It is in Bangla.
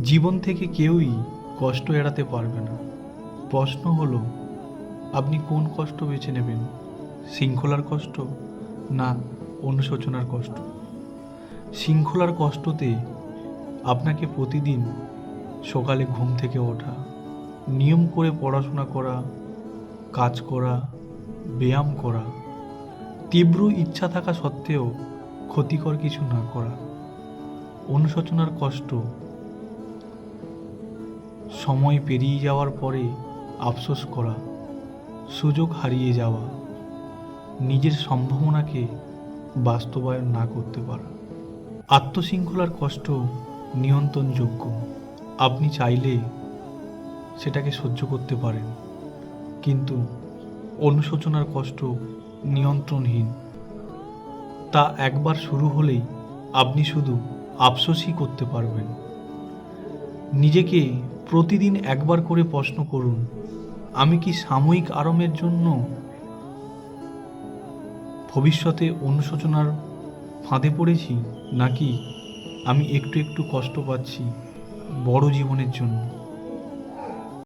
জীবন থেকে কেউই কষ্ট এড়াতে পারবে না। প্রশ্ন হলো, আপনি কোন কষ্ট বেছে নেবেন? শৃঙ্খলার কষ্ট না অনুশোচনার কষ্ট? শৃঙ্খলার কষ্টতে আপনাকে প্রতিদিন সকালে ঘুম থেকে ওঠা, নিয়ম করে পড়াশোনা করা, কাজ করা, ব্যায়াম করা, তীব্র ইচ্ছা থাকা সত্ত্বেও ক্ষতিকর কিছু না করা। অনুশোচনার কষ্ট সময় পেরিয়ে যাওয়ার পরে আফসোস করা, সুযোগ হারিয়ে যাওয়া, নিজের সম্ভাবনাকে বাস্তবায়ন না করতে পারা। আত্মশৃঙ্খলার কষ্ট নিয়ন্ত্রণযোগ্য। আপনি চাইলে সেটাকে সহ্য করতে পারেন, কিন্তু অনুশোচনার কষ্ট নিয়ন্ত্রণহীন। তা একবার শুরু হলেই আপনি শুধু আফসোসই করতে পারবেন। নিজেকে প্রতিদিন একবার করে প্রশ্ন করুন, আমি কি সাময়িক আরামের জন্য ভবিষ্যতে অনুশোচনার ফাঁদে পড়েছি, নাকি আমি একটু একটু কষ্ট পাচ্ছি বড় জীবনের জন্য?